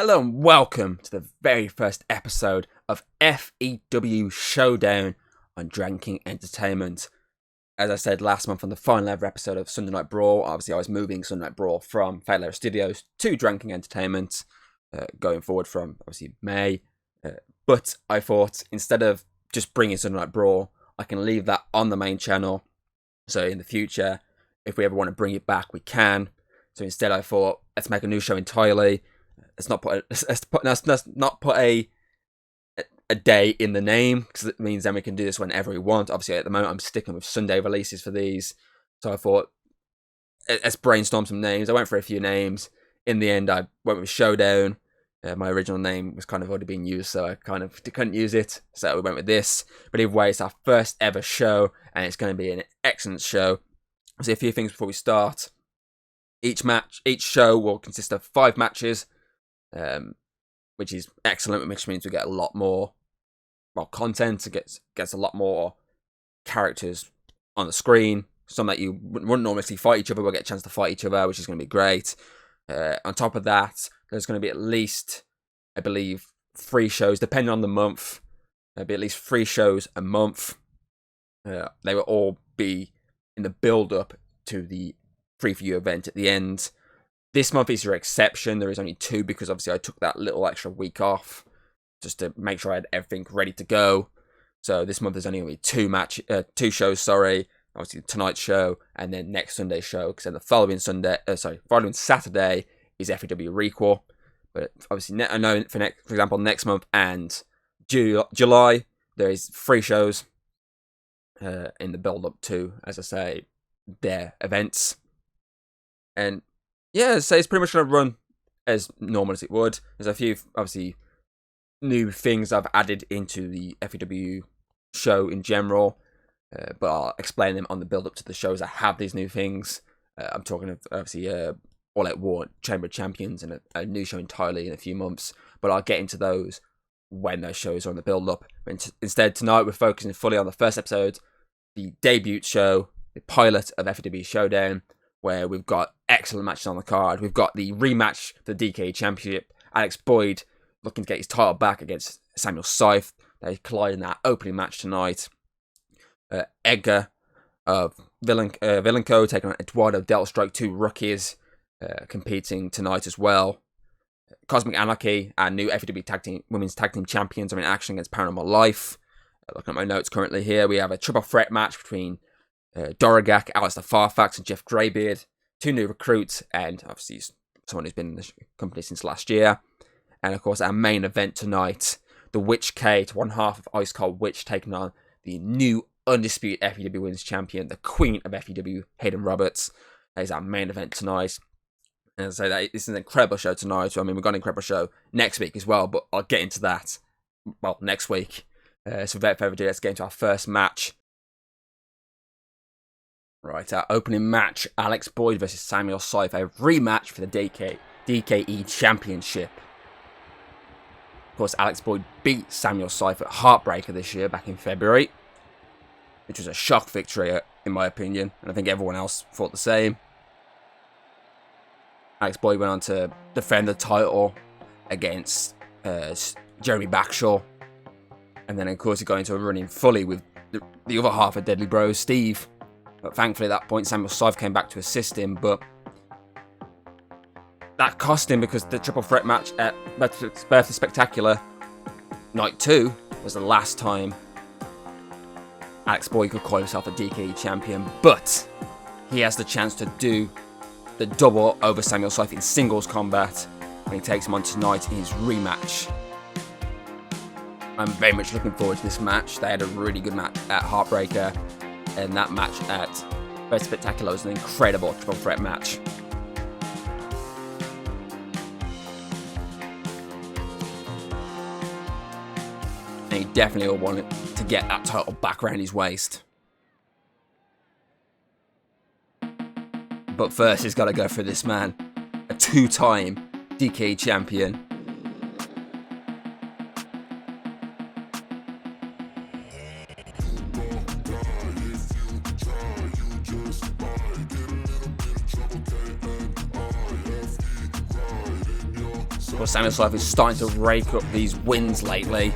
Hello and welcome to the very first episode of FEW Showdown on Dragon King Entertainment. As I said last month on the final ever episode of Sunday Night Brawl, obviously I was moving Sunday Night Brawl from FEW Studios to Dragon King Entertainment, going forward from obviously May. But I thought instead of just bringing Sunday Night Brawl, I can leave that on the main channel. So in the future, if we ever want to bring it back, we can. So instead I thought, let's make a new show entirely. Let's not put a day in the name, because it means then we can do this whenever we want. Obviously, at the moment, I'm sticking with Sunday releases for these. So I thought, let's brainstorm some names. I went for a few names. In the end, I went with Showdown. My original name was kind of already being used, so I kind of couldn't use it. So we went with this. But either way, it's our first ever show, and it's going to be an excellent show. I'll say a few things before we start. Each show will consist of 5 matches. Which is excellent, which means we get a lot more content. It gets a lot more characters on the screen. Some that you wouldn't normally see fight each other will get a chance to fight each other, which is going to be great. On top of that, there's going to be at least, I believe, 3 shows, depending on the month. There'll be at least 3 shows a month. They will all be in the build-up to the free-for-you event at the end. This month is your exception. There is only 2 because obviously I took that little extra week off just to make sure I had everything ready to go. So this month there's only going to be 2 shows. Obviously tonight's show and then next Sunday's show, because then the following Saturday is FEW Requel. But obviously I know for example next month and July there is 3 shows in the build up to, as I say, their events. And yeah, so it's pretty much going to run as normal as it would. There's a few, obviously, new things I've added into the FEW show in general, but I'll explain them on the build-up to the shows. I have these new things. I'm talking of, obviously, All Out War, Chamber of Champions, and a new show entirely in a few months, but I'll get into those when those shows are on the build-up. Instead, tonight we're focusing fully on the first episode, the debut show, the pilot of FEW Showdown, where we've got excellent matches on the card. We've got the rematch for the DKE Championship. Alex Boyd looking to get his title back against Samuel Scythe. They collide in that opening match tonight. Edgar of Villainco taking on Eduardo Delstrike, 2 rookies competing tonight as well. Cosmic Anarchy, our new FEW Women's Tag Team Champions, are in action against Paranormal Life. Looking at my notes currently here, we have a triple threat match between Dorogak, Allister Farfax and Jeff Greybeard, 2 new recruits, and obviously someone who's been in the company since last year. And of course our main event tonight, the Witch Kate, one half of Ice Cold Witch, taking on the new Undisputed FEW Women's Champion, the Queen of FEW, Hayden Roberts. That is our main event tonight. And as I say, that this is an incredible show tonight. I mean, we've got an incredible show next week as well, but I'll get into that, next week. So without further ado, let's get into our first match. Right, our opening match, Alex Boyd versus Samuel Scythe, a rematch for the DKE Championship. Of course, Alex Boyd beat Samuel Scythe at Heartbreaker this year, back in February, which was a shock victory, in my opinion, and I think everyone else thought the same. Alex Boyd went on to defend the title against Jeremy Backshaw, and then of course he got into a run-in fully with the other half of Deadly Bros, Steve. But thankfully at that point Samuel Scythe came back to assist him, but that cost him because the triple threat match at Birthday Spectacular Night 2 was the last time Alex Boyd could call himself a DKE champion, but he has the chance to do the double over Samuel Scythe in singles combat when he takes him on tonight in his rematch. I'm very much looking forward to this match. They had a really good match at Heartbreaker, and that match at Birthday Spectacular was an incredible triple threat match. And he definitely will want to get that title back around his waist. But first, he's got to go for this man, a 2-time DKE champion. Well, Samuel Scythe is starting to rake up these wins lately.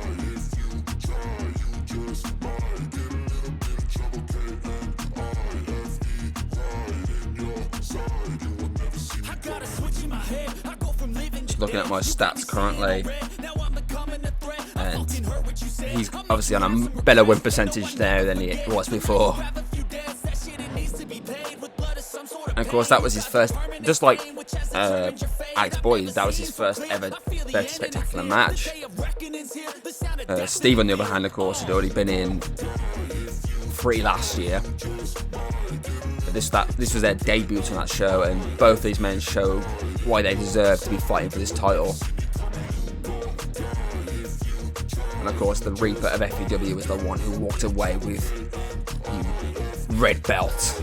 Just looking at my stats currently, and he's obviously on a better win percentage now than he was before. And of course, that was his first, just like Alex Boyd, that was his first ever 30 Spectacular match. Steve, on the other hand, of course, had already been in 3 last year. But this was their debut on that show, and both these men show why they deserve to be fighting for this title. And of course, the Reaper of FEW was the one who walked away with the red belt.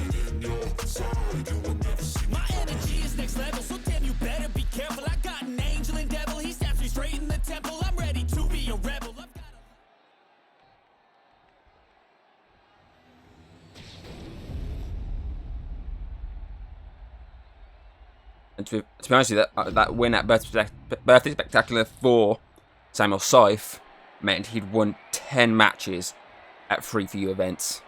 And to be honest with you, that win at Birthday Spectacular for Samuel Scythe meant he'd won 10 matches at FEW events.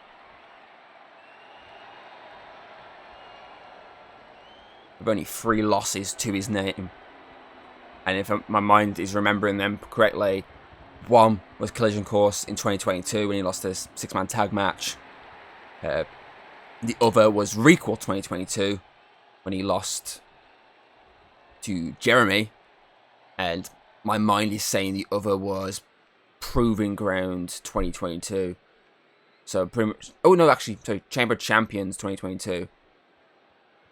With only 3 losses to his name. And if my mind is remembering them correctly, one was Collision Course in 2022 when he lost his 6-man tag match. The other was Recall 2022 when he lost to Jeremy, and my mind is saying the other was Proving Ground 2022. So pretty much, oh no, actually, sorry, Chamber Champions 2022. Did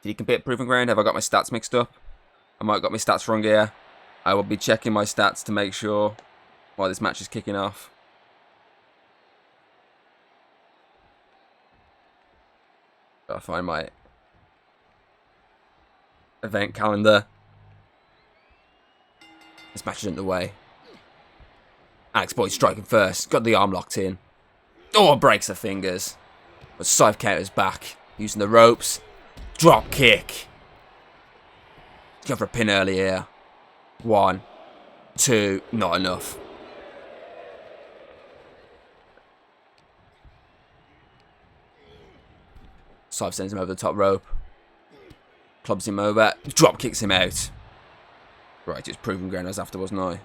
he compete at Proving Ground? Have I got my stats mixed up? I might have got my stats wrong here. I will be checking my stats to make sure while this match is kicking off. Gotta find my event calendar. This match is underway. Alex Boyd striking first. Got the arm locked in. Oh, breaks the fingers. But Scythe counters back. Using the ropes. Drop kick. Go for a pin earlier. 1, 2, not enough. Scythe sends him over the top rope. Clubs him over. Drop kicks him out. Right, it's Proving Ground as after, wasn't I?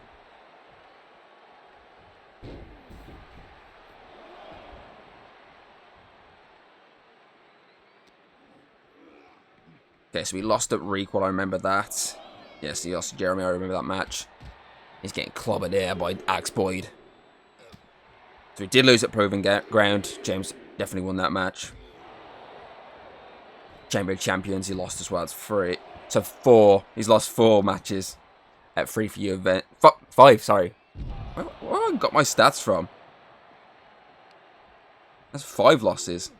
Okay, so we lost at Recall, I remember that. Yes, he lost to Jeremy, I remember that match. He's getting clobbered here by Alex Boyd. So he did lose at Proving Ground. James definitely won that match. Chamber of Champions, he lost as well. It's 3. So 4. He's lost 4 matches at FEW event. 5, sorry. Where have I got my stats from? That's 5 losses.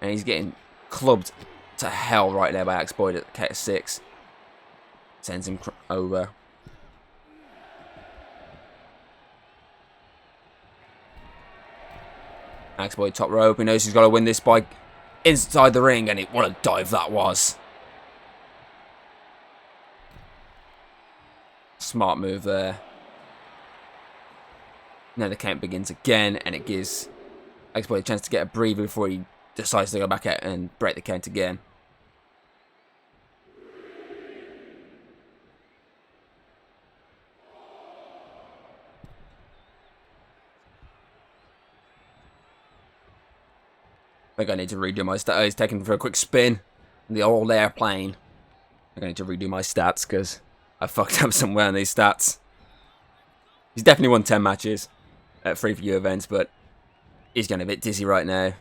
And he's getting clubbed to hell right there by Alex Boyd at the count of 6. Sends him over. Alex Boyd top rope. He knows he's got to win this by inside the ring, and what a dive that was. Smart move there. Now the count begins again, and it gives Alex Boyd a chance to get a breather before he decides to go back out and break the count again. I think I need to redo my stats. He's taken for a quick spin in the old airplane. I'm going to need to redo my stats because I fucked up somewhere on these stats. He's definitely won 10 matches at FEW events, but he's getting a bit dizzy right now.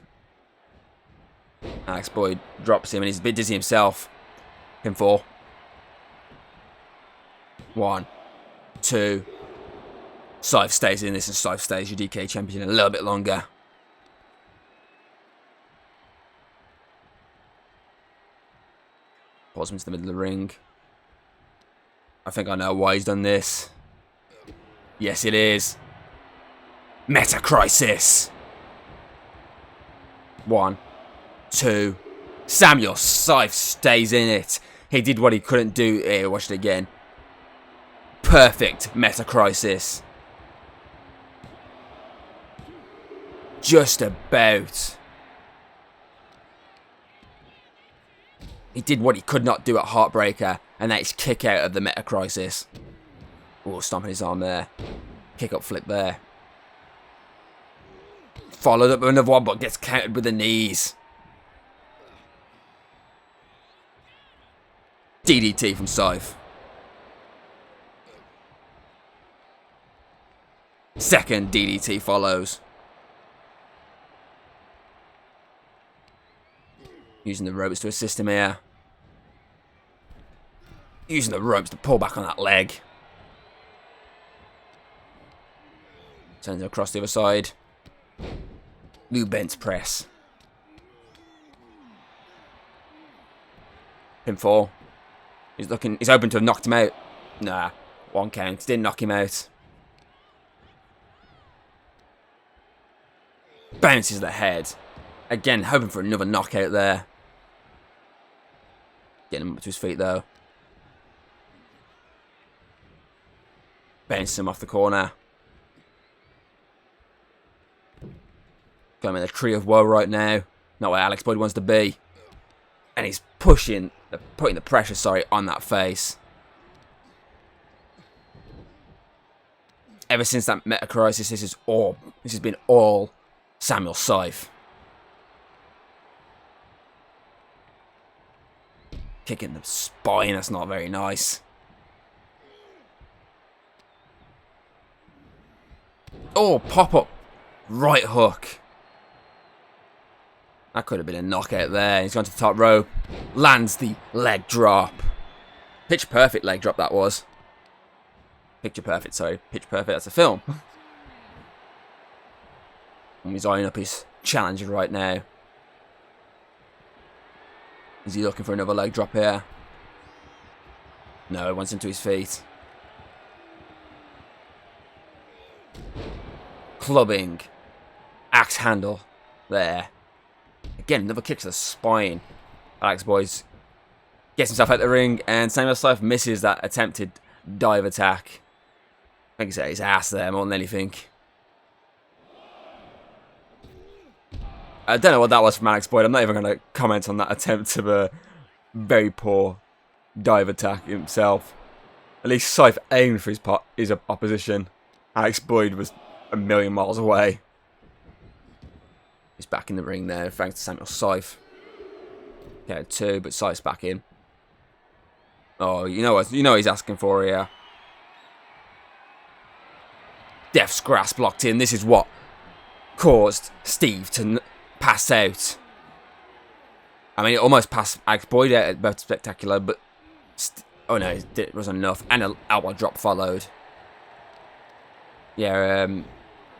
Alex Boyd drops him and he's a bit dizzy himself. Pinfall. 1, 2. Scythe stays in this, and Scythe stays your DKE champion a little bit longer. Pulls him to the middle of the ring. I think I know why he's done this. Yes, it is. Meta Crisis. 1, 2. Samuel Scythe stays in it. He did what he couldn't do here. Watch it again. Perfect meta crisis. Just about. He did what he could not do at Heartbreaker, and that is kick out of the meta crisis. Oh, stomping his arm there. Kick up flip there. Followed up with another one, but gets countered with the knees. DDT from Scythe. Second DDT follows. Using the ropes to assist him here. Using the ropes to pull back on that leg. Turns it across the other side. New bench press. Pinfall. He's hoping to have knocked him out. Nah, one count. Didn't knock him out. Bounces the head. Again, hoping for another knockout there. Getting him up to his feet though. Bounces him off the corner. Going in a tree of woe right now. Not where Alex Boyd wants to be. And he's putting the pressure, on that face. Ever since that meta crisis, this has been all Samuel Scythe. Kicking the spine, that's not very nice. Oh, pop up right hook. That could have been a knockout there. He's gone to the top rope. Lands the leg drop. Pitch perfect leg drop that was. Picture perfect, sorry. Pitch perfect, that's a film. And he's eyeing up his challenger right now. Is he looking for another leg drop here? No, he wants him to his feet. Clubbing. Axe handle. There. Again, another kick to the spine. Alex Boyd gets himself out the ring, and Samuel Scythe misses that attempted dive attack. I think he's at his ass there more than anything. I don't know what that was from Alex Boyd. I'm not even going to comment on that attempt of a very poor dive attack himself. At least Scythe aimed for his opposition. Alex Boyd was a million miles away. He's back in the ring there, thanks to Samuel Scythe. Yeah, two, but Scythe's back in. Oh, you know what he's asking for here. Death's grasp locked in. This is what caused Steve to pass out. I mean, it almost passed Alex Boyd out at both Spectacular, but oh no, it wasn't enough. And an elbow drop followed. Yeah,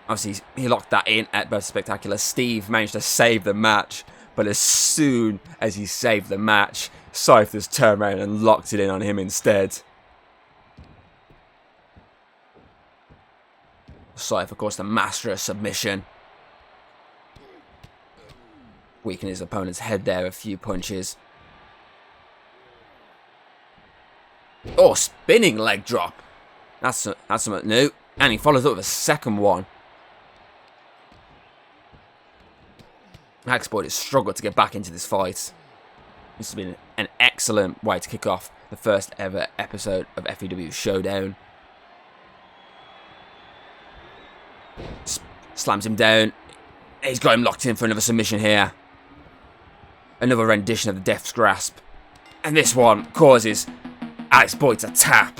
obviously, he locked that in at both Spectacular. Steve managed to save the match, but as soon as he saved the match, Scythe has turned around and locked it in on him instead. Scythe, of course, the master of submission. Weakening his opponent's head there, a few punches. Oh, spinning leg drop. That's something new. And he follows up with a second one. Alex Boyd has struggled to get back into this fight. This has been an excellent way to kick off the first ever episode of FEW Showdown. Slams him down. He's got him locked in for another submission here. Another rendition of the Death's Grasp. And this one causes Alex Boyd to tap.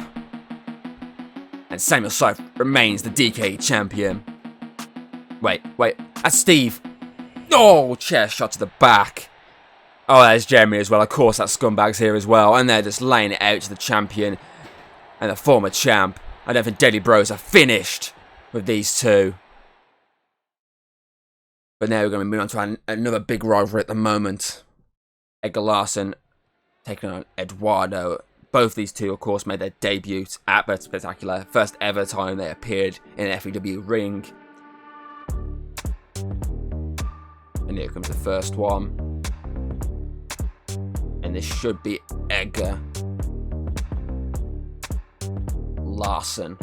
And Samuel Scythe remains the DKE champion. Wait. That's Steve. Oh, chair shot to the back. Oh, there's Jeremy as well. Of course, that scumbag's here as well. And they're just laying it out to the champion and the former champ. I don't think Deadly Bros are finished with these two. But now we're going to move on to another big rivalry at the moment. Edgar Larson taking on Eduardo. Both these two, of course, made their debut at Bird Spectacular. First ever time they appeared in an FEW ring. And here comes the first one. And this should be Edgar. Larson,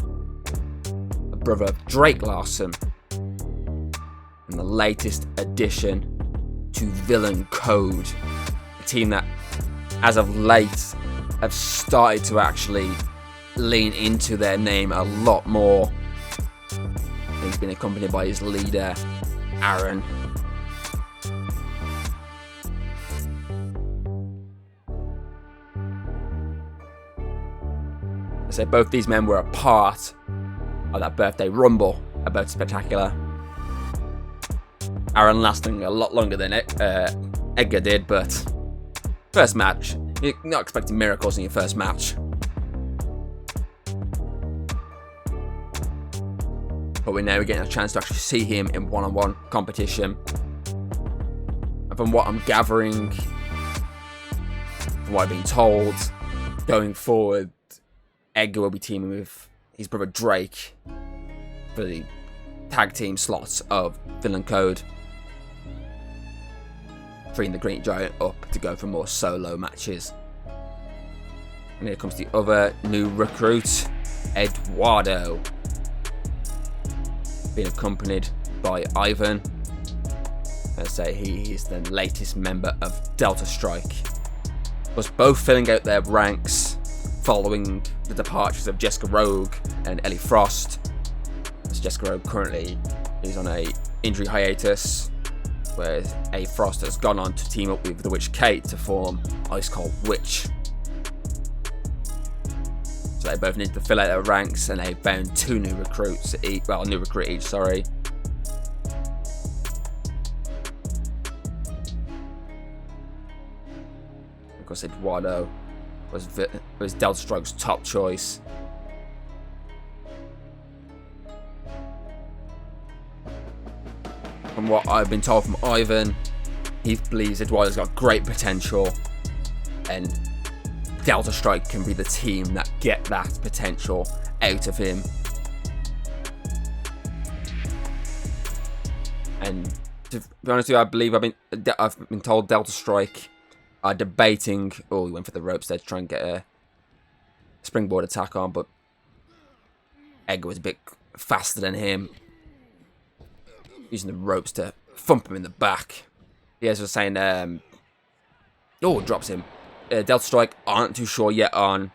a brother of Drake Larson, and the latest addition to Villain Code, a team that, as of late, have started to actually lean into their name a lot more. He's been accompanied by his leader, Aaron. So both these men were a part of that birthday rumble at Birthday Spectacular. Aaron lasting a lot longer than Edgar did, but first match, you're not expecting miracles in your first match. But we're now getting a chance to actually see him in one-on-one competition. And from what I'm gathering, from what I've been told, going forward, Edgar will be teaming with his brother Drake for the tag team slots of Villain Code, freeing the Green Giant up to go for more solo matches. And here comes the other new recruit, Eduardo, being accompanied by Ivan. Let's say he is the latest member of Delta Strike. Was both filling out their ranks following the departures of Jessica Rogue and Ellie Frost. As Jessica Rogue currently is on a injury hiatus, whereas A. Frost has gone on to team up with the Witch Kate to form Ice Cold Witch. So they both need to fill out their ranks, and they found two new recruits each. Well, a new recruit each, sorry. Of course, Eduardo was Delta Strike's top choice. From what I've been told from Ivan, he believes Eduardo's got great potential, and Delta Strike can be the team that get that potential out of him. And to be honest with you, I believe I've been told Delta Strike are debating. Oh, he went for the ropes there to try and get a springboard attack on, but Edgar was a bit faster than him, using the ropes to thump him in the back. He was saying, drops him. Delta Strike aren't too sure yet on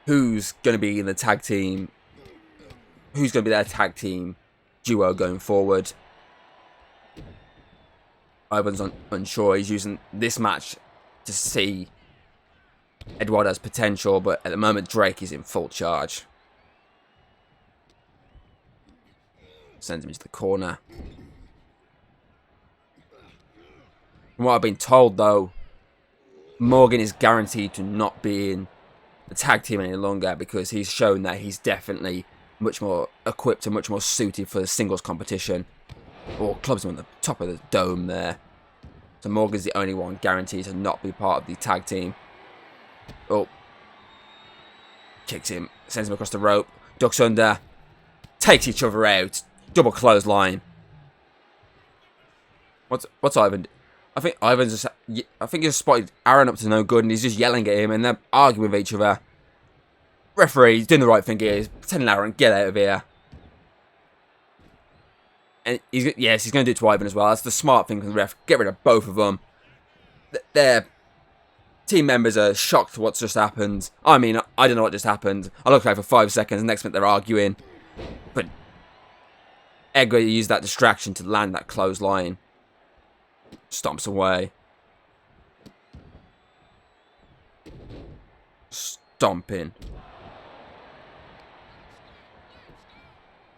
who's going to be in the tag team, who's going to be their tag team duo going forward. Ivan's unsure. He's using this match to see Eduardo's potential, but at the moment Drake is in full charge. Sends him into the corner. From what I've been told, though, Morgan is guaranteed to not be in the tag team any longer, because he's shown that he's definitely much more equipped and much more suited for the singles competition. Or clubs him on the top of the dome there. So Morgan's the only one guaranteed to not be part of the tag team. Oh. Kicks him, sends him across the rope, ducks under, takes each other out, double clothesline. What's Ivan? I think he's spotted Aaron up to no good, and he's just yelling at him, and they're arguing with each other. Referee's doing the right thing here. He's telling Aaron, get out of here. And he's going to do it to Ivan as well. That's the smart thing from the ref. Get rid of both of them. Their team members are shocked at what's just happened. I mean, I don't know what just happened. I looked away for 5 seconds, and next minute they're arguing. But Edgar used that distraction to land that clothesline. Stomps away. Stomping.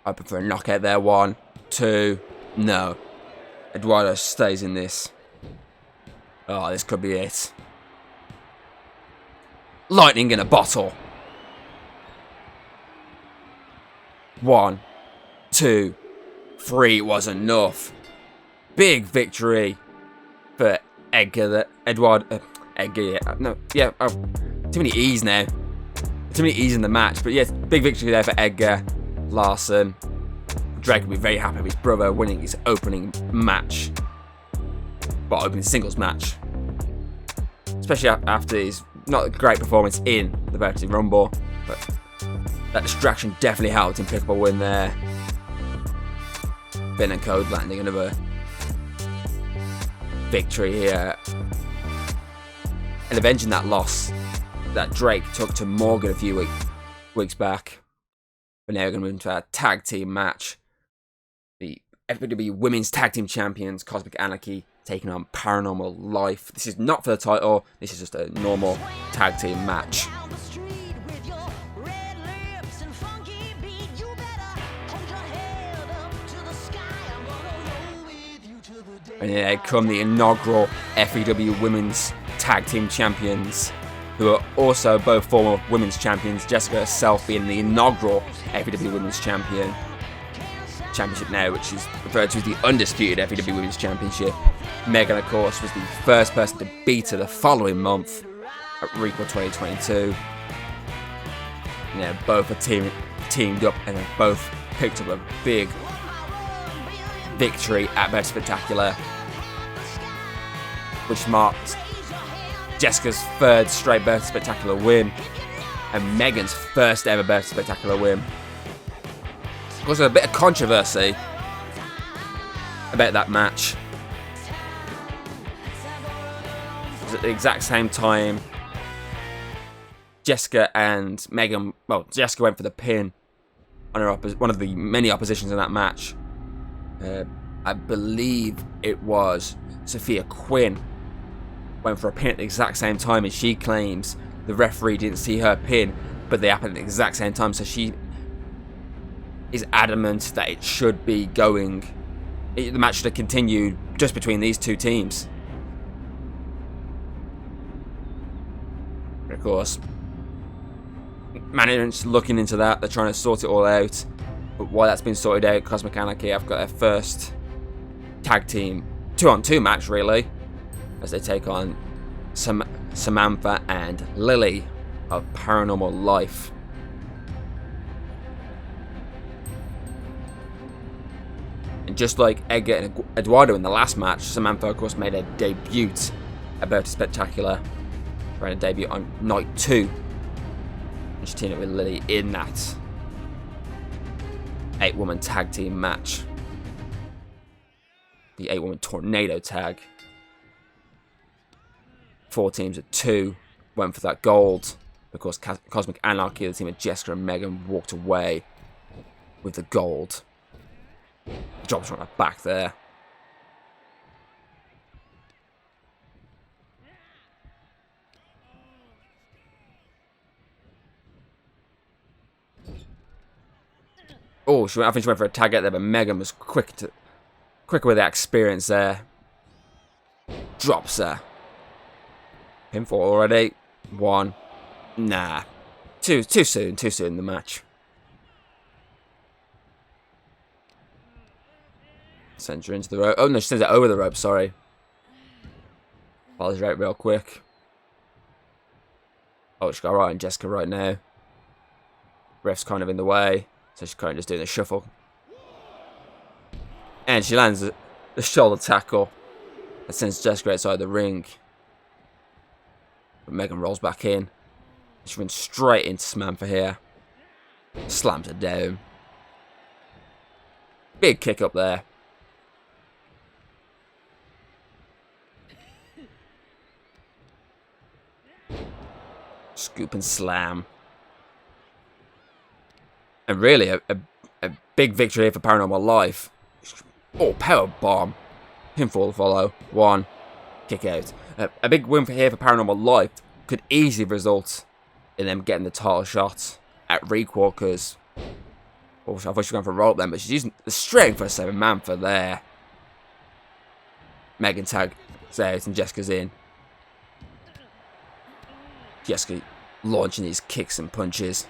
Hoping for a knockout there. 1, 2. No. Eduardo stays in this. Oh, this could be it. Lightning in a bottle. 1, 2, 3 was enough. Big victory for Edgar. Edgar, yeah. Oh, too many E's now. Too many E's in the match. But yes, big victory there for Edgar Larson. Drake will be very happy with his brother winning his opening match. But opening singles match. Especially after his not a great performance in the Birthday Rumble. But That distraction definitely helped him pick up a win there. Finn and Code landing another victory here. And avenging that loss that Drake took to Morgan a few weeks back. But now we're going to move into our tag team match. The FEW Women's Tag Team Champions, Cosmic Anarchy, taking on Paranormal Life. This is not for the title, this is just a normal tag team match. And here come the inaugural FEW Women's Tag Team Champions, who are also both former Women's Champions, Jessica herself being the inaugural FEW Women's Championship now, which is referred to as the Undisputed FEW Women's Championship. Megan, of course, was the first person to beat her the following month at Recall 2022. And both are teamed up and have both picked up a big victory at Best Spectacular, which marks Jessica's third straight Best Spectacular win and Megan's first ever Best Spectacular win. There was a bit of controversy about that match. It was at the exact same time Jessica and Megan, well, Jessica went for the pin on her one of the many oppositions in that match. I believe it was Sophia Quinn went for a pin at the exact same time, and she claims the referee didn't see her pin, but they happened at the exact same time, so she is adamant that it should be going. The match should have continued just between these two teams. Of course, management's looking into that, they're trying to sort it all out. But while that's been sorted out, Cosmic Anarchy have got their first tag team 2-on-2 match, really, as they take on Samantha and Lily of Paranormal Life. And just like Edgar and Eduardo in the last match, Samantha, of course, made her debut at Best Spectacular. Ran a debut on night 2. And she teamed up with Lily in that 8-woman tag team match. The 8-woman tornado tag. 4 teams at 2 went for that gold. Of course, Cosmic Anarchy, the team of Jessica and Megan, walked away with the gold. Drops from her back there. Oh, I think she went for a tag out there, but Megan was quicker with that experience there. Drops her. Pinfall already. 1. Nah. Too soon in the match. Sends her into the rope. Oh no, she sends it over the rope, sorry. Follows her out real quick. Oh, she got right on Jessica right now. Ref's kind of in the way, so she's kind of just doing a shuffle. And she lands the shoulder tackle that sends Jessica outside the ring. But Megan rolls back in. She runs straight into Samantha here. Slams her down. Big kick up there. Scoop and slam. And really, a big victory here for Paranormal Life. Oh, power bomb. Pinfall follow. 1. Kick out. A big win here for Paranormal Life could easily result in them getting the title shot at Recall, because I thought she was going for a roll up then, but she's using the strength for a 7-man for there. Megan tags out and Jessica's in. Jessica launching these kicks and punches.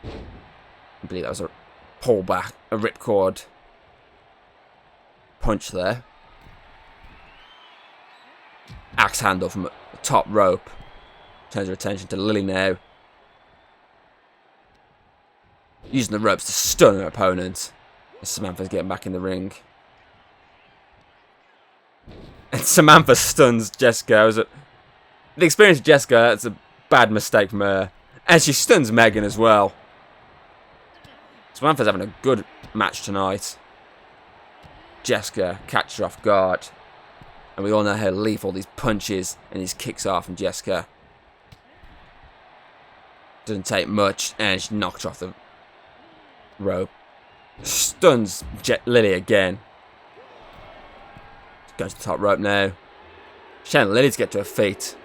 I believe that was a pullback, a ripcord punch there. Axe handle from the top rope. Turns her attention to Lily now. Using the ropes to stun her opponent. As Samantha's getting back in the ring. And Samantha stuns Jessica. The experience of Jessica, that's a bad mistake from her. And she stuns Megan as well. Samantha's having a good match tonight. Jessica catches her off guard. And we all know how lethal these punches and these kicks are from Jessica. Doesn't take much, and she knocks her off the rope. Stuns Lily again. Goes to the top rope now. Shannon Lily to get to her feet.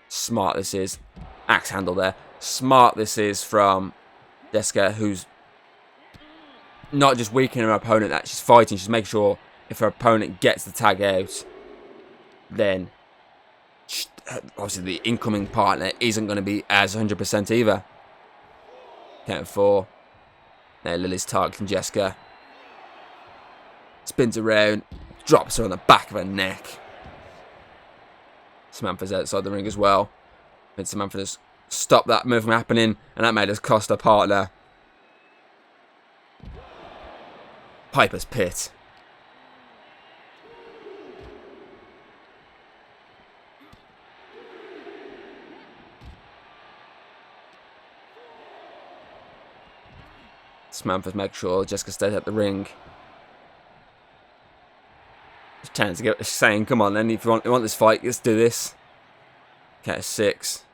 Smart this is. Axe handle there. Smart this is from Jessica, who's not just weakening her opponent that she's fighting. She's making sure if her opponent gets the tag out, then obviously the incoming partner isn't going to be as 100% either. Count of 4. Now Lily's targeting Jessica. Spins around. Drops her on the back of her neck. Samantha's outside the ring as well. And Samantha just stopped that move from happening. And that made us cost her partner. Piper's Pit. Samantha's making sure Jessica stays at the ring. Chance to get saying, come on then, if you want this fight, let's do this. Count of 6.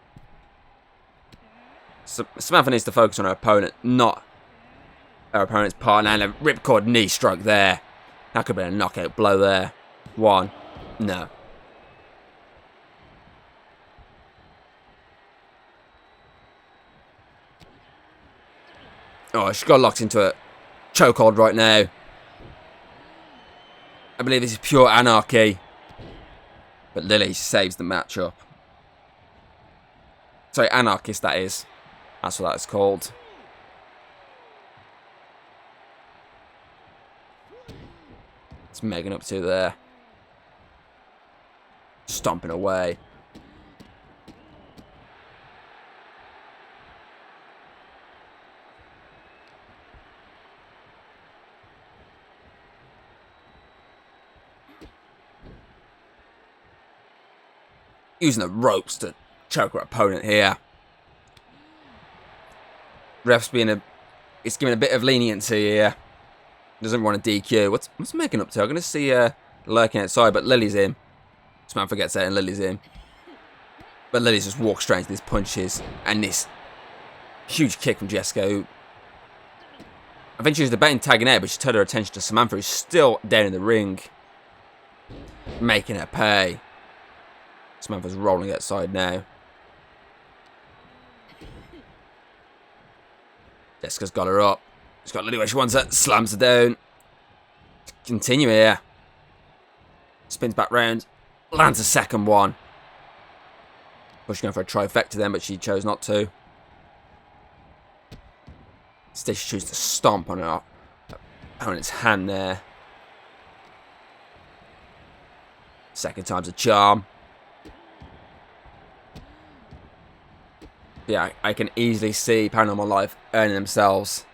So Samantha needs to focus on her opponent, not her opponent's partner. And a ripcord knee strike there. That could have been a knockout blow there. 1. No. Oh, she got locked into a chokehold right now. I believe this is pure anarchy. But Lily saves the matchup. Sorry, anarchist that is. That's what that's called. It's Megan up to there. Stomping away. Using the ropes to choke her opponent here. Ref's it's giving a bit of leniency here. Doesn't want a DQ. What's Megan up to? I'm going to see lurking outside, but Lily's in. Samantha gets out and Lily's in. But Lily's just walks straight into these punches. And this huge kick from Jessica, who I think she was debating tagging out, but she turned her attention to Samantha, who's still down in the ring. Making her pay. Samantha's rolling outside now. Jessica's got her up. She's got Lily where she wants it. Slams her down. Continue here. Spins back round. Lands a second one. Pushing her for a trifecta then, but she chose not to. Instead, she chose to stomp on her opponent's hand there. Second time's a charm. Yeah, I can easily see Paranormal Life earning themselves,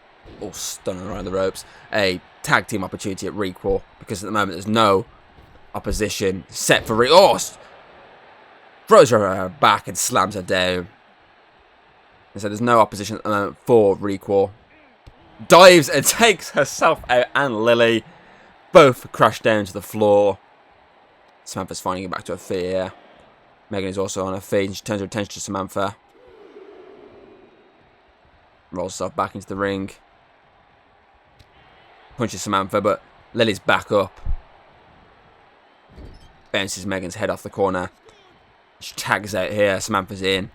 all stunning around the ropes, a tag team opportunity at Requel, because at the moment there's no opposition set for throws her back and slams her down. And so there's no opposition at the moment for Requel. Dives and takes herself out and Lily. Both crash down to the floor. Samantha's finally getting back to her feet here. Megan is also on her feet and she turns her attention to Samantha. Rolls herself back into the ring. Punches Samantha, but Lily's back up. Bounces Megan's head off the corner. She tags out here. Samantha's in.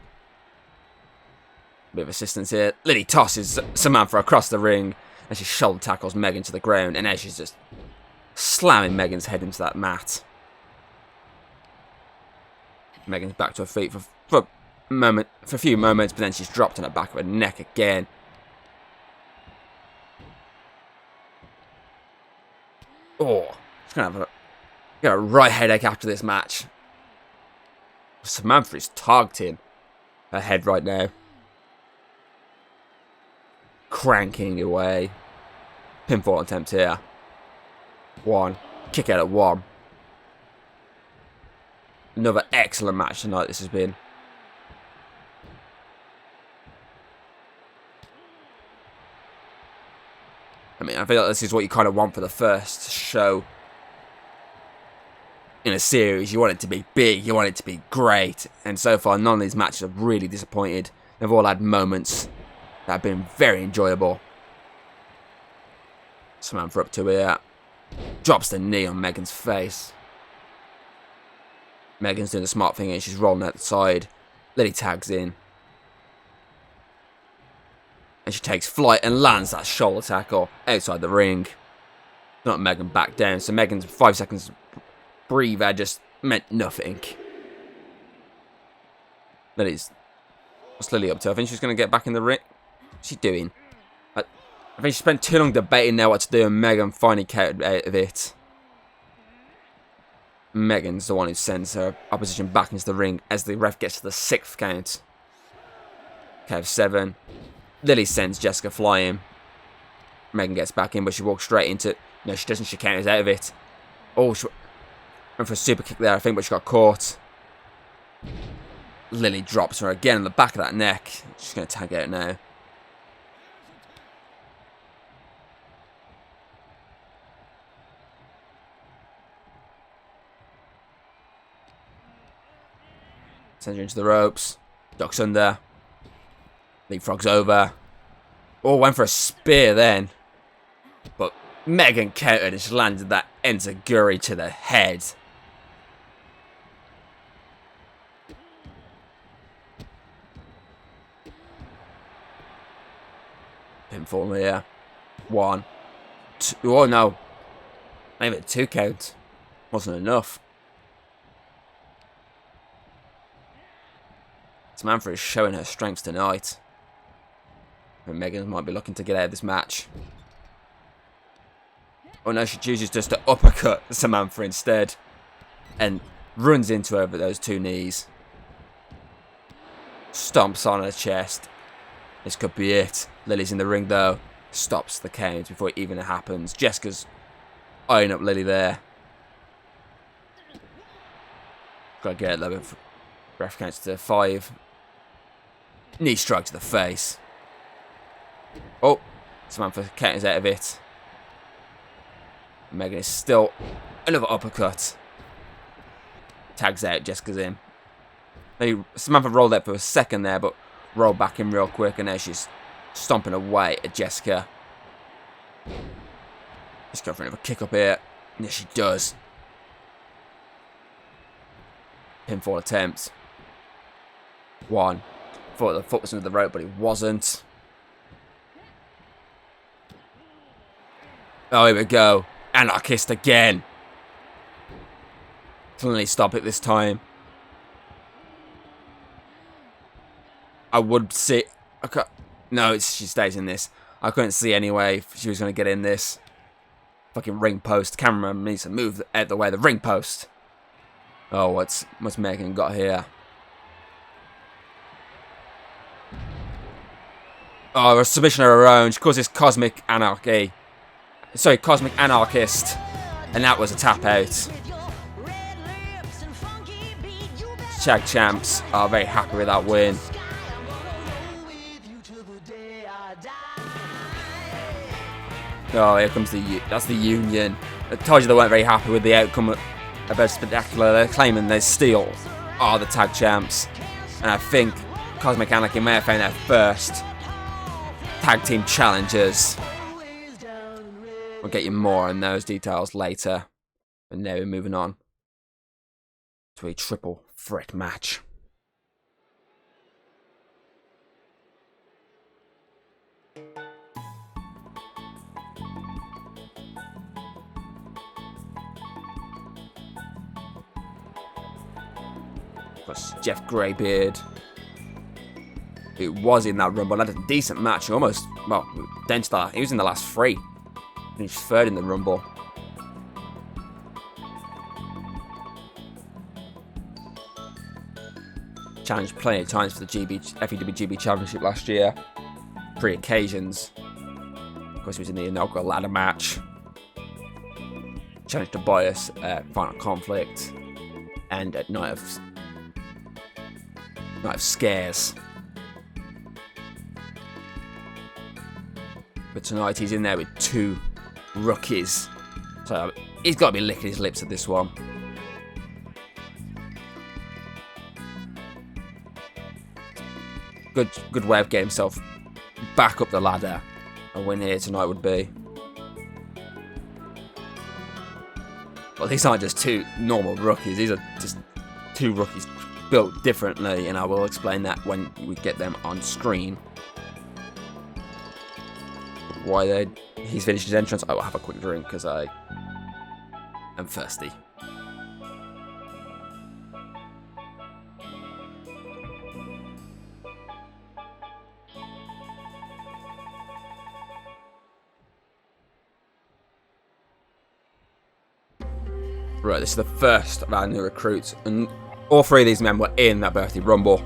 Bit of assistance here. Lily tosses Samantha across the ring as she shoulder tackles Megan to the ground. And now she's just slamming Megan's head into that mat. Megan's back to her feet for a few moments, but then she's dropped on the back of her neck again. Oh, she's gonna have a right headache after this match. Samantha is targeting her head right now. Cranking away. Pinfall attempt here. 1. Kick out at 1. Another excellent match tonight this has been. I mean, I feel like this is what you kind of want for the first show in a series. You want it to be big, you want it to be great, and so far none of these matches have really disappointed. They've all had moments that have been very enjoyable. Samantha up to here, drops the knee on Megan's face. Megan's doing the smart thing and she's rolling out the side. Lily tags in. And she takes flight and lands that shoulder tackle outside the ring. Not Megan back down. So Megan's 5 seconds breather just meant nothing. What's Lily up to? I think she's going to get back in the ring. What's she doing? I think she spent too long debating now what to do, and Megan finally counted out of it. Megan's the one who sends her opposition back into the ring as the ref gets to the 6th count. Okay, 7. Lily sends Jessica flying. Megan gets back in, but she walks straight into it. No, she doesn't. She counters out of it. Oh, she went for a super kick there, I think, but she got caught. Lily drops her again on the back of that neck. She's going to tag out now. Sends her into the ropes. Ducks under. Leapfrogs over. Oh, went for a spear then. But Megan countered and she landed that enziguri to the head. Pinfall here. 1. 2. Oh no. Maybe a 2 count. Wasn't enough. Samantha is showing her strengths tonight. And Megan might be looking to get out of this match. Oh no, she chooses just to uppercut Samantha instead. And runs into her with those 2 knees. Stomps on her chest. This could be it. Lily's in the ring though. Stops the count before it even happens. Jessica's eyeing up Lily there. Gotta get it though. Ref counts to 5. Knee strike to the face. Oh, Samantha counters out of it. Megan is still another uppercut. Tags out, Jessica's in. Samantha rolled out for a second there, but rolled back in real quick, and now she's stomping away at Jessica. Let's go for another kick up here. Yes, she does. Pinfall attempt. 1. Thought the foot was under the rope, but it wasn't. Oh, here we go. Anarchist again. Finally stop it this time. I would see... No, she stays in this. I couldn't see anyway if she was going to get in this. Fucking ring post. Cameraman needs to move out the way of the ring post. Oh, what's Megan got here? Oh, a submission of her own. She calls this Cosmic Anarchy. Sorry, Cosmic Anarchist. And that was a tap out. Tag champs are very happy with that win. Oh, here comes that's the Union. I told you they weren't very happy with the outcome of a spectacular. They're claiming they still are the tag champs. And I think Cosmic Anarchy may have found their first tag team challengers. We'll get you more on those details later. And now we're moving on to a triple threat match. Jeff Greybeard, who was in that Rumble, had a decent match. Almost, well, Denstar, he was in the last 3. Finished 3rd in the Rumble. Challenged plenty of times for the FEW GB Championship last year. 3 occasions. Of course, he was in the inaugural ladder match. Challenged Tobias at Final Conflict. end at Night of Scares. But tonight he's in there with 2 rookies. So he's got to be licking his lips at this one. Good way of getting himself back up the ladder. A win here tonight would be. Well, these aren't just 2 normal rookies. These are just 2 rookies built differently, and I will explain that when we get them on screen. Why he's finished his entrance. I will have a quick drink because I am thirsty. Right, this is the first of our new recruits, and all 3 of these men were in that birthday rumble.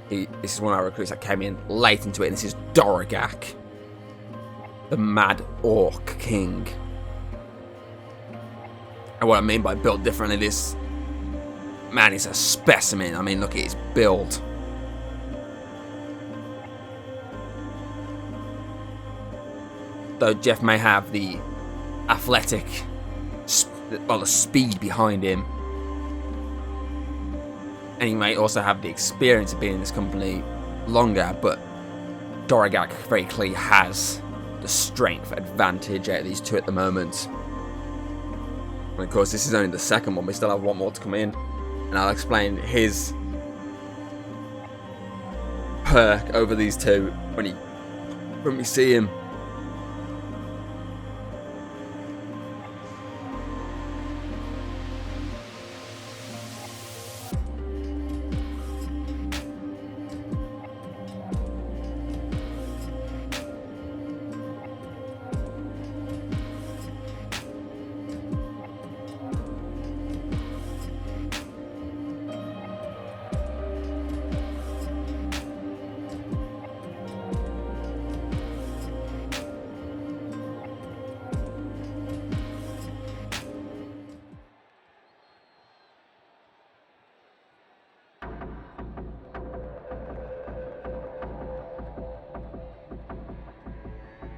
This is one of our recruits that came in late into it, and this is Dorogak, the Mad Orc King. And what I mean by built differently, this man is a specimen. I mean, look at his build. Though Jeff may have the athletic, the speed behind him, and he may also have the experience of being in this company longer, but Dorogak very clearly has the strength advantage out of these 2 at the moment. And of course, this is only the second one. We still have 1 more to come in, and I'll explain his perk over these 2 when we see him.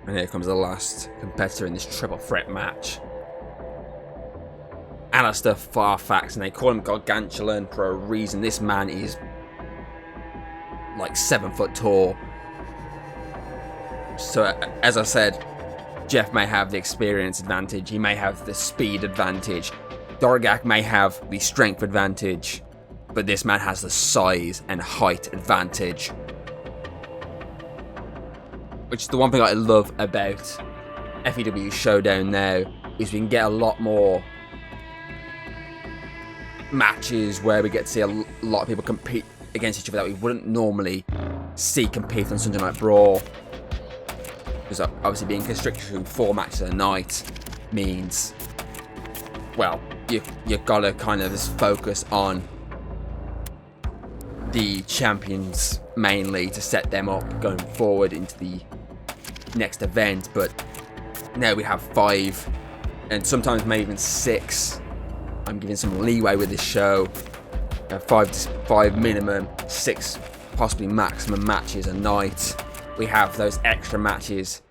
And here comes the last competitor in this triple threat match. Allister Farfax, and they call him Gargantuan for a reason. This man is like 7 foot tall. So as I said, Jeff may have the experience advantage. He may have the speed advantage. Dorogak may have the strength advantage. But this man has the size and height advantage. Which is the one thing I love about FEW Showdown now, is we can get a lot more matches where we get to see a lot of people compete against each other that we wouldn't normally see compete on Sunday Night Brawl. Because obviously being constricted to 4 matches a night means, well, you've got to kind of just focus on the champions mainly to set them up going forward into the next event. But now we have 5 and sometimes maybe even 6. I'm giving some leeway with this show. 5 minimum, 6 possibly maximum matches a night. We have those extra matches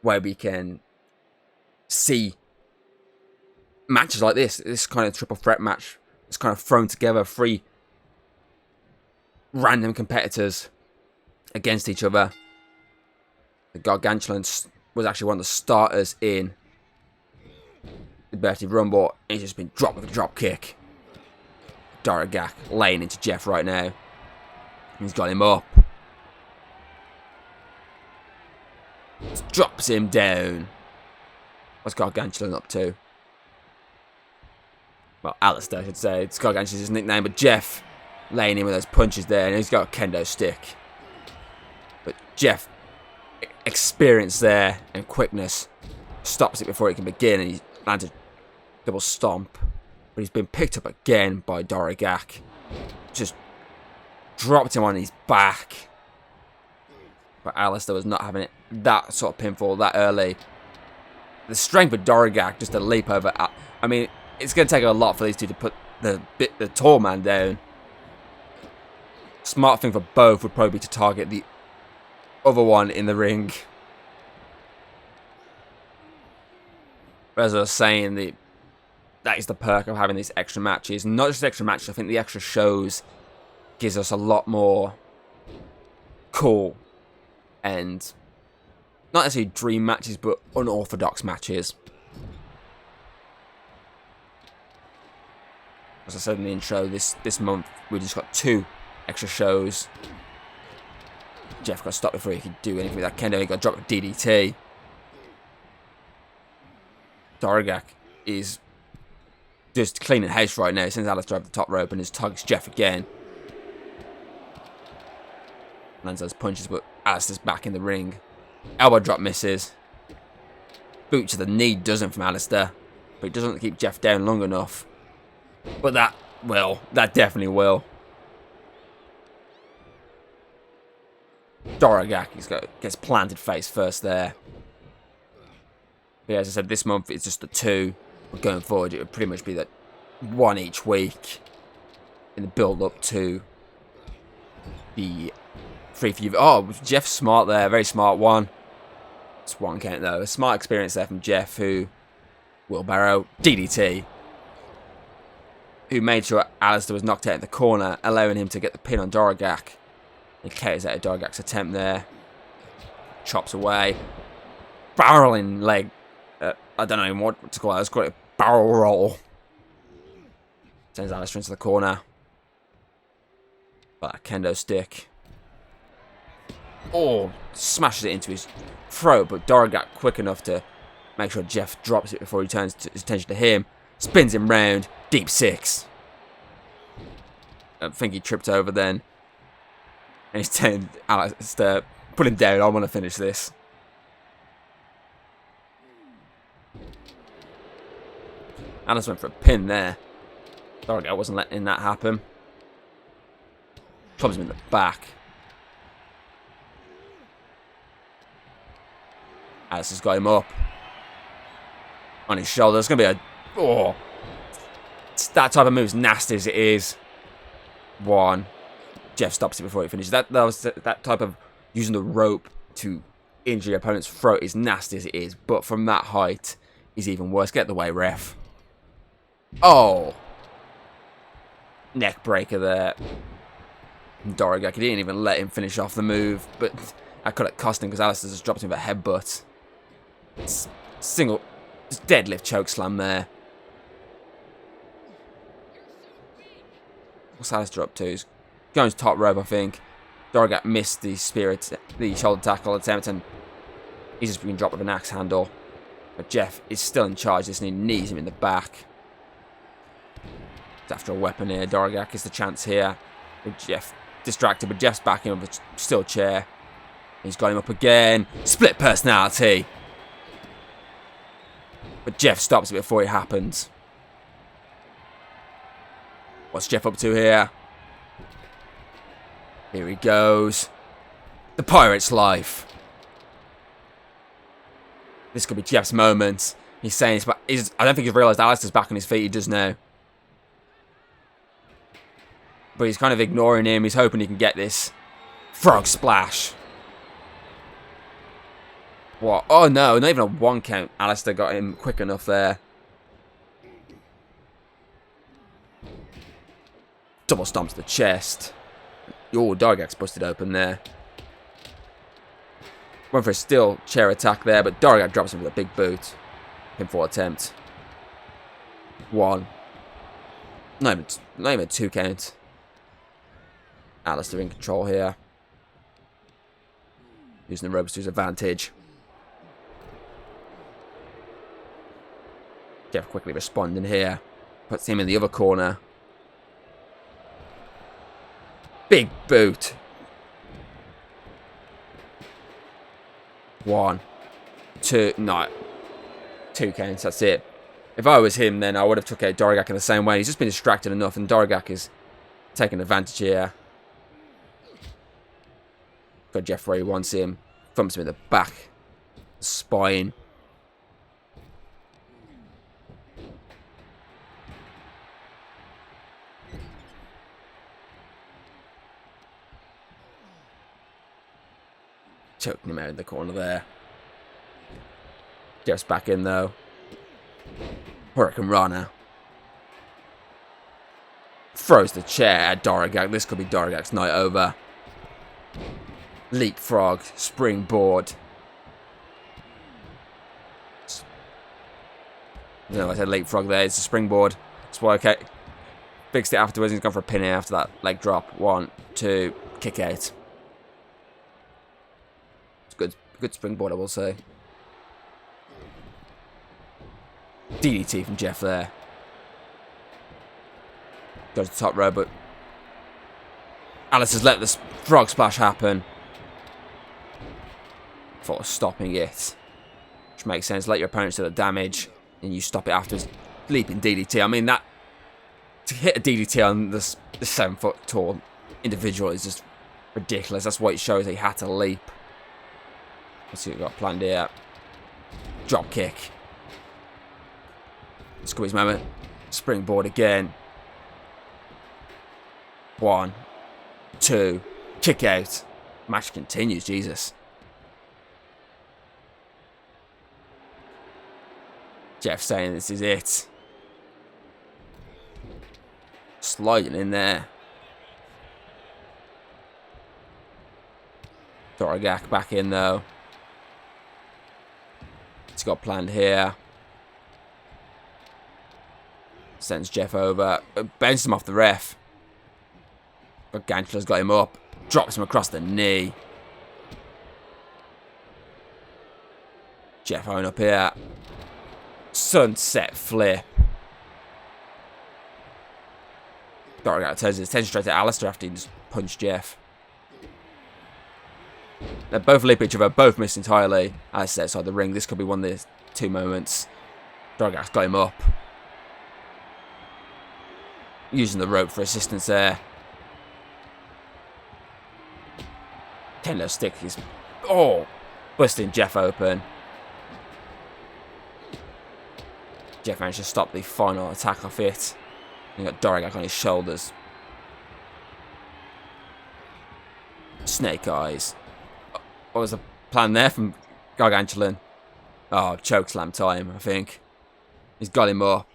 where we can see matches like this kind of triple threat match. It's kind of thrown together 3 random competitors against each other. The Gargantuan was actually one of the starters in the Birthday Rumble. He's just been dropped with a drop kick. Dorogak laying into Jeff right now. He's got him up. Drops him down. What's Gargantuan up to? Well, Allister, I should say. It's Gargantuan's his nickname, but Jeff laying in with those punches there, and he's got a kendo stick. But Jeff, experience there and quickness, stops it before it can begin, and he lands a double stomp. But he's been picked up again by Dorogak. Just dropped him on his back. But Allister was not having it that sort of pinfall that early. The strength of Dorogak just to leap over. I mean, it's going to take a lot for these two to put the tall man down. Smart thing for both would probably be to target the other one in the ring. But as I was saying, that is the perk of having these extra matches. Not just extra matches, I think the extra shows gives us a lot more cool and not necessarily dream matches, but unorthodox matches. As I said in the intro, this month we just got 2 extra shows. Jeff got stopped before he could do anything with that kendo. He got dropped with DDT. Dorogak is just cleaning house right now. He sends Allister over the top rope and just tugs Jeff again. Lands those punches, but Allister's back in the ring. Elbow drop misses. Boot to the knee doesn't from Allister, but it doesn't keep Jeff down long enough. But that will. That definitely will. Dorogak gets planted face first there. But yeah, as I said, this month it's just the 2. But going forward, it would pretty much be that 1 each week in the build-up to the 3FEW. Oh, Jeff's smart there. Very smart one. It's 1 count, though. A smart experience there from Jeff, who... wheelbarrow. DDT. Who made sure Allister was knocked out in the corner, allowing him to get the pin on Dorogak. He caters out of Dorogak's attempt there. Chops away. Barreling leg. I don't know even what to call it. Let's call it a barrel roll. Sends Allister into the corner. But a kendo stick. Oh, smashes it into his throat. But Dorogak quick enough to make sure Jeff drops it before he turns his attention to him. Spins him round. Deep 6. I think he tripped over then. And he's telling Allister, put him down, I want to finish this. Allister went for a pin there. Dorogak wasn't letting that happen. Clubs him in the back. Allister's got him up. On his shoulder. It's going to be a... Oh. That type of move, as nasty as it is. 1. Jeff stops it before he finishes. That type of using the rope to injure your opponent's throat is nasty as it is, but from that height is even worse. Get the way, ref. Oh, neck breaker there. Dorogak, he didn't even let him finish off the move, but that could have cost him because Allister just dropped him with a headbutt. Single deadlift choke slam there. What's Allister up to? He's going to top rope, I think. Dorogak missed the the shoulder tackle attempt, and he's just been dropped with an axe handle. But Jeff is still in charge, and he knees him in the back. It's after a weapon here. Dorogak gets the chance here. With Jeff distracted, but Jeff's backing up with a steel chair. He's got him up again. Split personality. But Jeff stops it before it happens. What's Jeff up to here? Here he goes. The Pirate's Life. This could be Jeff's moment. He's saying, I don't think he's realised Allister's back on his feet. He does now. But he's kind of ignoring him. He's hoping he can get this. Frog splash. What? Oh no, not even a 1 count. Allister got him quick enough there. Double stomp to the chest. Oh, Dorogak's busted open there. Went for a steel chair attack there, but Dorogak drops him with a big boot. Pinfall attempt. 1. Not even a 2 count. Allister in control here. Using the ropes to his advantage. Jeff quickly responding here. Puts him in the other corner. Big boot. 1, 2, no. 2 counts, that's it. If I was him, then I would have took out Dorogak in the same way. He's just been distracted enough, and Dorogak is taking advantage here. Got Jeff where he wants him. Thumps him in the back. Spine. Choking him out in the corner there. Jeff's back in though. Hurricane Rana. Throws the chair at Dorogak. This could be Dorogak's night over. Leapfrog. Springboard. No, I said leapfrog there. It's a springboard. That's why I fixed it afterwards. He's gone for a pin after that leg drop. 1, 2, kick out. It's good springboard, I will say. DDT from Jeff there. Goes to the top row, but Alice has let this frog splash happen. For stopping it. Which makes sense. Let your opponents do the damage. And you stop it afterwards. Leaping DDT. I mean, that to hit a DDT on this 7 foot tall individual is just ridiculous. That's why it shows he had to leap. Let's see what we've got planned here. Drop kick. Squeeze moment. Springboard again. 1, 2, kick out. Match continues. Jesus. Jeff saying this is it. Sliding in there. Dorogak back in though. He's got planned here. Sends Jeff over. Bounces him off the ref. But Gantler's got him up. Drops him across the knee. Jeff Owen up here. Sunset flip. Dorogak turns his attention straight to Allister after he just punched Jeff. They both leap each other, both miss entirely. Alistair outside the ring. This could be one of the 2 moments. Dorogak's got him up. Using the rope for assistance there. Kendo stick is... Oh! Busting Jeff open. Jeff managed to stop the final attack off it. And you got Dorogak on his shoulders. Snake eyes. What was the plan there from Gargantuan? Oh, chokeslam time, I think. He's got him up.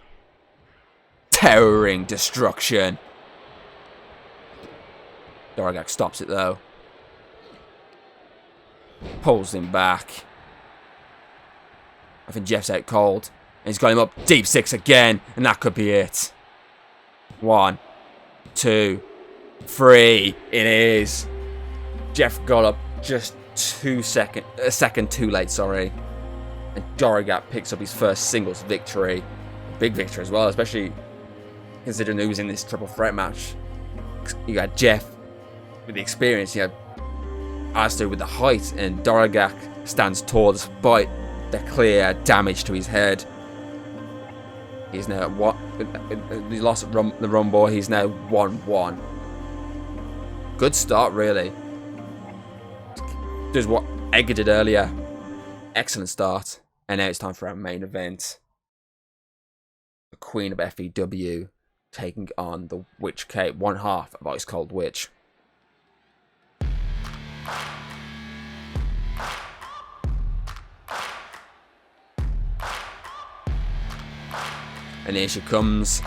Towering destruction. Dorogak stops it though. Pulls him back. I think Jeff's out cold. And he's got him up. Deep 6 again. And that could be it. 1, 2, 3. It is. Jeff got up just a second too late, sorry. And Dorogak picks up his first singles victory. A big victory as well, especially considering he was in this triple threat match. You got Jeff with the experience. You had Allister with the height. And Dorogak stands tall despite the clear damage to his head. He's now at what? He lost at the Rumble. He's now 1-1. Good start, really. Does what Edgar did earlier. Excellent start. And now it's time for our main event. The Queen of FEW taking on the Witch Kate, one half of Ice Cold Witch. And here she comes.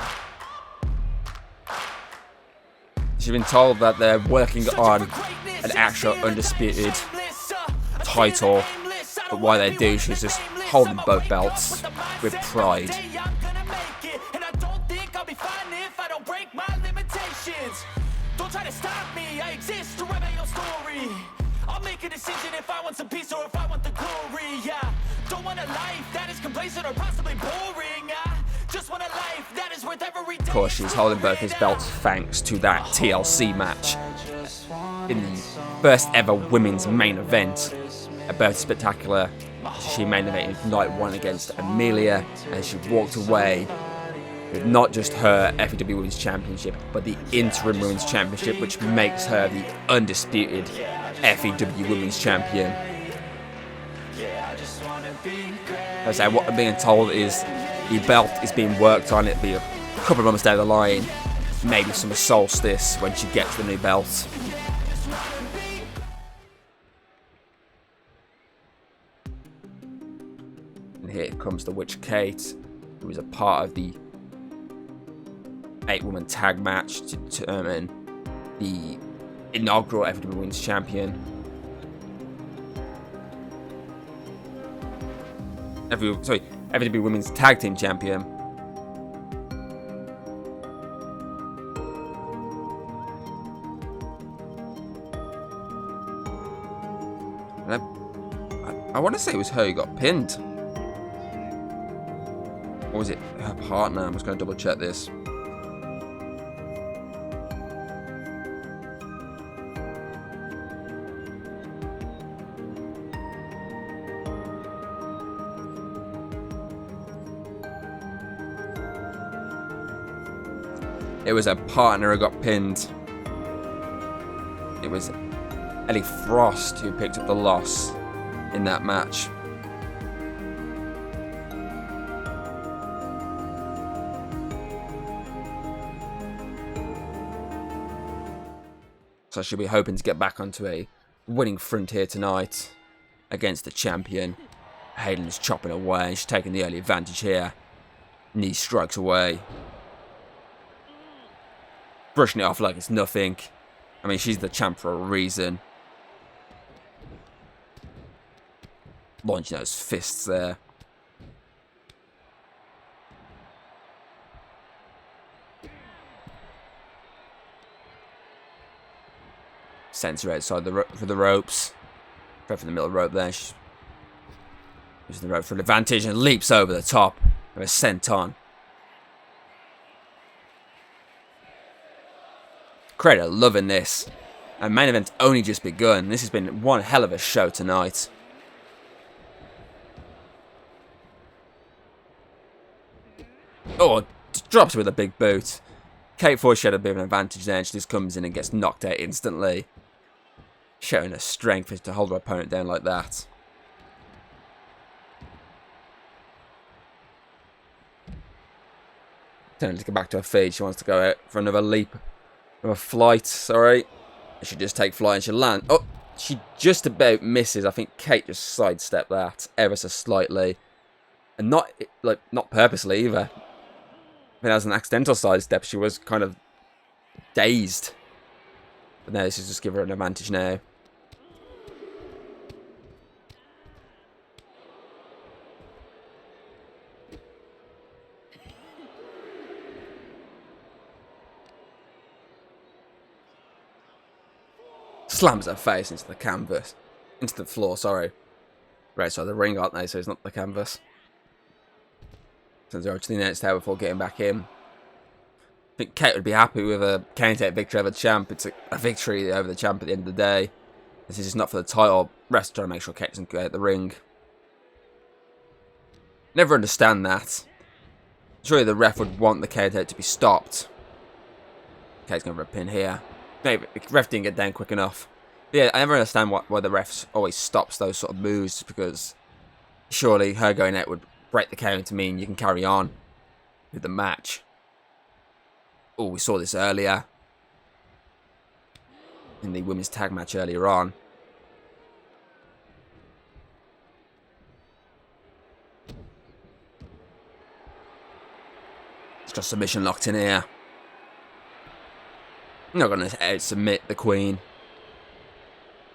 She's been told that they're working on an actual Undisputed title. But why they do, she's just holding both belts with pride. Don't try to stop me, I exist to write my own story. I'll make a decision if I want some peace or if I want the glory. Yeah, don't want a life that is complacent or possibly boring. Just want a life that is worth every day. Of course, she's holding both his belts thanks to that TLC match in the first ever women's main event. A both spectacular. She main evented night 1 against Amelia, and she walked away with not just her FEW Women's Championship, but the Interim Women's Championship, which makes her the undisputed FEW Women's Champion. As I say, what I'm being told is the belt is being worked on. It'll be a couple of months down the line, maybe summer solstice when she gets the new belt. comes to Witch Kate, who was a part of the 8-woman tag match to determine the inaugural FEW Women's Champion. FEW Women's Tag Team Champion. I want to say it was her who got pinned. Or was it her partner? I'm just going to double check this. It was a partner who got pinned. It was Ellie Frost who picked up the loss in that match. So she'll be hoping to get back onto a winning front here tonight against the champion. Hayden's chopping away. She's taking the early advantage here. Knee strikes away. Brushing it off like it's nothing. I mean, she's the champ for a reason. Launching those fists there. Sends her outside for the ropes. Right from the middle rope there. She's using the rope for an advantage and leaps over the top of a senton. Crowd loving this. And main event's only just begun. This has been one hell of a show tonight. Oh, drops her with a big boot. Kate thought she had a bit of an advantage there, and she just comes in and gets knocked out instantly. Showing her strength to hold her opponent down like that. Turning to get back to her feet, she wants to go out for another leap. Another flight, sorry. She just take flight and she'll land. Oh, she just about misses. I think Kate just sidestepped that ever so slightly. And not purposely either. I mean, that was an accidental sidestep. She was kind of dazed. But now this is just give her an advantage now. Slams her face into the canvas. Into the floor, sorry. Right, so the ring, aren't they? So it's not the canvas. Sends her to the next tower before getting back in. I think Kate would be happy with a count-out victory over the champ. It's a victory over the champ at the end of the day. This is just not for the title. Rest trying to make sure Kate doesn't go out the ring. Never understand that. Surely the ref would want the count-out to be stopped. Kate's going for a pin here. Maybe the ref didn't get down quick enough. But yeah, I never understand why the ref always stops those sort of moves, because surely her going out would break the count to mean you can carry on with the match. Oh, we saw this earlier in the women's tag match earlier on. It's got submission locked in here. I'm not going to submit the Queen.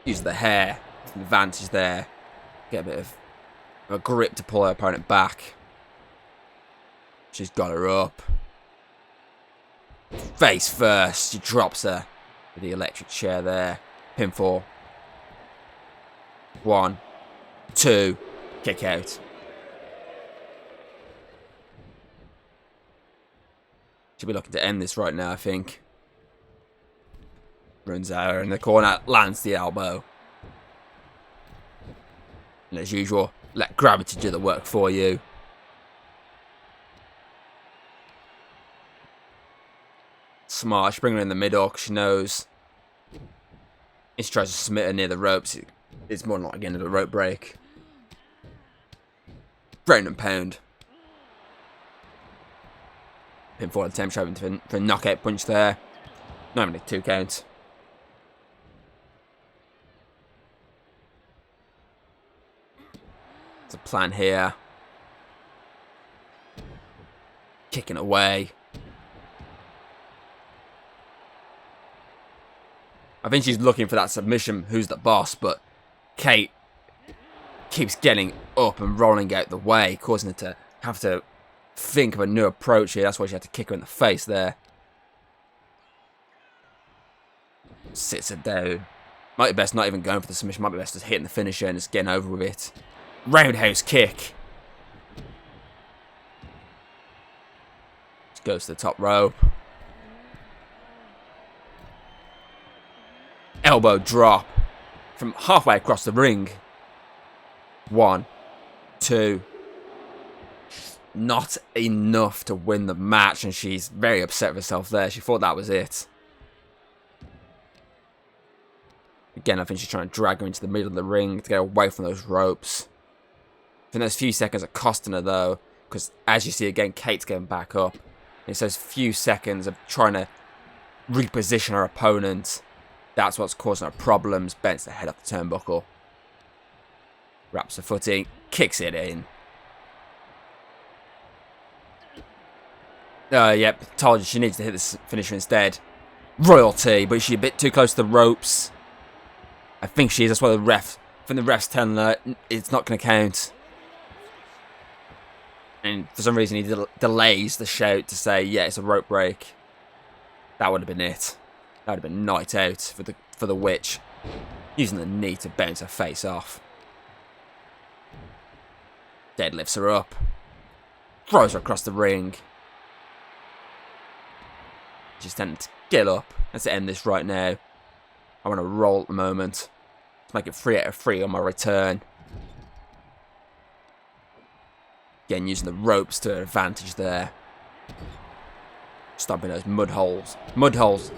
Use the hair. Advantage there. Get a bit of a grip to pull her opponent back. She's got her up. Face first. She drops her with the electric chair there. Pinfall. 1, 2. Kick out. Should be looking to end this right now, I think. Runs at her in the corner, lands the elbow. And as usual, let gravity do the work for you. Smart, she brings her in the middle because she knows if she tries to submit her near the ropes, it's more than likely getting a rope break. Ground and pound. Pinfall attempt, hoping for a knockout punch there. Not even 2 counts. There's a plan here. Kicking away. I think she's looking for that submission, who's the boss, but Kate keeps getting up and rolling out the way, causing her to have to think of a new approach here. That's why she had to kick her in the face there. Sits her down. Might be best not even going for the submission. Might be best just hitting the finisher and just getting over with it. Roundhouse kick. Just goes to the top rope. Elbow drop from halfway across the ring. 1, 2. Not enough to win the match, and she's very upset with herself there. She thought that was it. Again, I think she's trying to drag her into the middle of the ring to get away from those ropes. I think those few seconds are costing her, though, because as you see again, Kate's getting back up. It's those few seconds of trying to reposition her opponent. That's what's causing her problems. Bends the head off the turnbuckle. Wraps her foot in. Kicks it in. Yep. Told you she needs to hit this finisher instead. Royalty, but she's a bit too close to the ropes. I think she is. That's why the ref. I think the ref's telling her it's not going to count. And for some reason he delays the shout to say, yeah, it's a rope break. That would have been it. That would have been night out for the witch. Using the knee to bounce her face off. Deadlifts her up. Throws her across the ring. She's tending to get up. Let's end this right now. I want to roll at the moment. Let's make it 3 out of 3 on my return. Again, using the ropes to her advantage there. Stomping those mud holes. Mud holes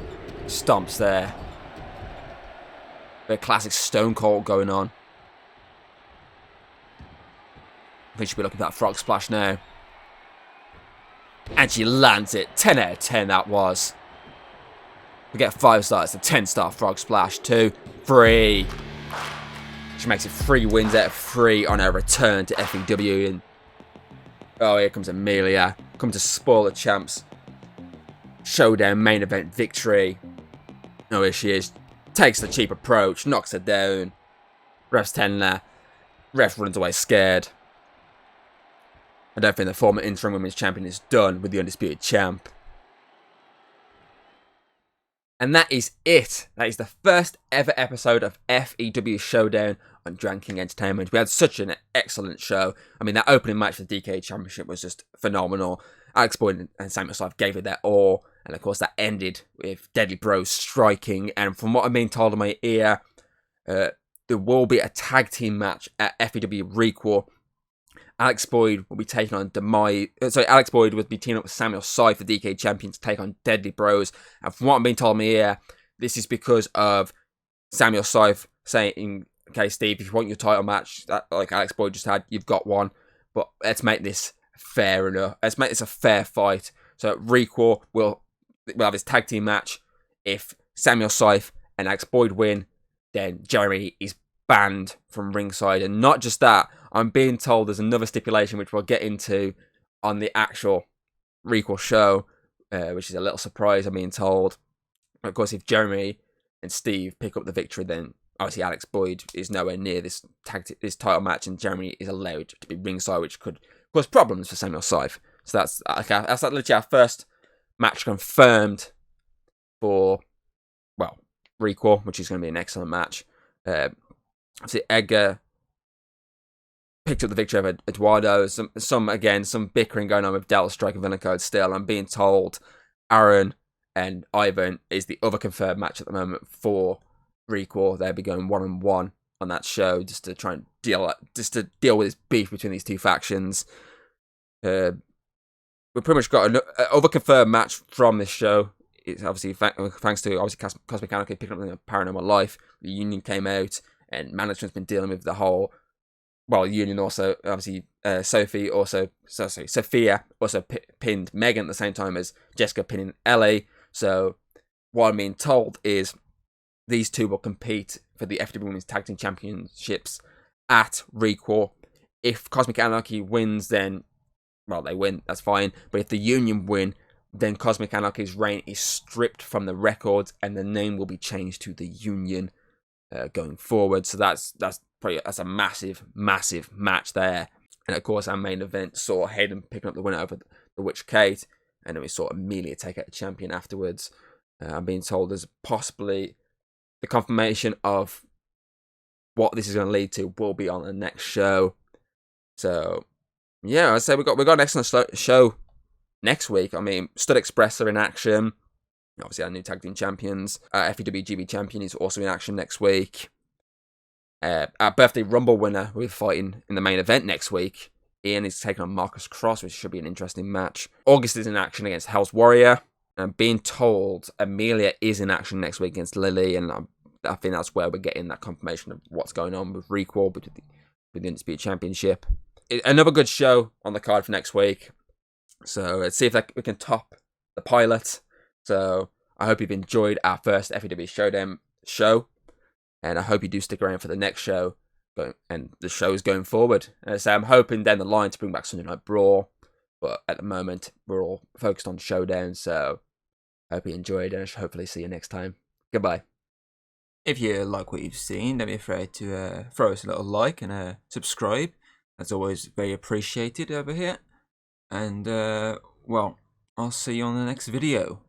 stomps there. The classic Stone Cold going on. I think she'll be looking for that frog splash now. And she lands it. 10 out of 10 that was. We get 5 stars. A 10-star frog splash. 2, 3. She makes it 3 wins out of 3 on her return to FEW. And oh, here comes Amelia. Come to spoil the champs. Showdown main event victory. Oh, here she is. Takes the cheap approach. Knocks her down. Ref's 10 there. Ref runs away scared. I don't think the former interim women's champion is done with the Undisputed champ. And that is it. That is the first ever episode of FEW Showdown on Dragon King Entertainment. We had such an excellent show. I mean, that opening match for the DKE Championship was just phenomenal. Alex Boyd and Samuel Scythe gave it their all. And of course, that ended with Deadly Bros striking. And from what I'm being told in my ear, there will be a tag team match at FEW Requel. Alex Boyd will be taking on Alex Boyd would be teaming up with Samuel Scythe, the DKE champion, to take on Deadly Bros. And from what I'm being told in my ear, this is because of Samuel Scythe saying, okay, Steve, if you want your title match, that, like Alex Boyd just had, you've got one. But let's make this fair enough. Let's make this a fair fight. So at Requel, we'll have this tag team match. If Samuel Scythe and Alex Boyd win, then Jeremy is banned from ringside. And not just that, I'm being told there's another stipulation which we'll get into on the actual Requel show, which is a little surprise, I'm being told. Of course, if Jeremy and Steve pick up the victory, then obviously Alex Boyd is nowhere near this title match, and Jeremy is allowed to be ringside, which could cause problems for Samuel Scythe. So that's literally our first match confirmed for, well, Requel, which is going to be an excellent match. Obviously, Edgar picked up the victory over Eduardo. Some bickering going on with Delta Strike and Villain Code still. I'm being told Aaron and Ivan is the other confirmed match at the moment for Requel. They'll be going 1-on-1 on that show just to try and deal with this beef between these two factions. We've pretty much got an other confirmed match from this show. It's obviously thanks to Cosmic Anarchy picking up the Paranormal Life. The Union came out and management's been dealing with the whole. Well, Union also, obviously, Sophia also pinned Megan at the same time as Jessica pinning Ellie. So, what I'm being told is these two will compete for the FEW Women's Tag Team Championships at Requel. If Cosmic Anarchy wins, then well, they win, that's fine. But if the Union win, then Cosmic Anarchy's reign is stripped from the records, and the name will be changed to the Union going forward. So that's a massive match there. And of course, our main event saw Hayden picking up the winner over the Witch Kate, and then we saw Amelia take out the champion afterwards. I'm being told there's possibly the confirmation of what this is going to lead to will be on the next show. So yeah, I'd say we got an excellent show next week. I mean, Stud Express are in action. Obviously, our new tag team champions. FEW GB champion is also in action next week. Our birthday Rumble winner, we're fighting in the main event next week. Ian is taking on Marcus Cross, which should be an interesting match. August is in action against Hell's Warrior. And being told Amelia is in action next week against Lily, and I think that's where we're getting that confirmation of what's going on with Requal with the Undisputed Championship. Another good show on the card for next week. So let's see if we can top the pilot. So I hope you've enjoyed our first FEW Showdown show. And I hope you do stick around for the next show and the shows going forward. And so I'm hoping down the line to bring back Sunday Night Brawl. But at the moment, we're all focused on Showdown. So I hope you enjoyed, and I shall hopefully see you next time. Goodbye. If you like what you've seen, don't be afraid to throw us a little like and subscribe. That's always very appreciated over here. And, well, I'll see you on the next video.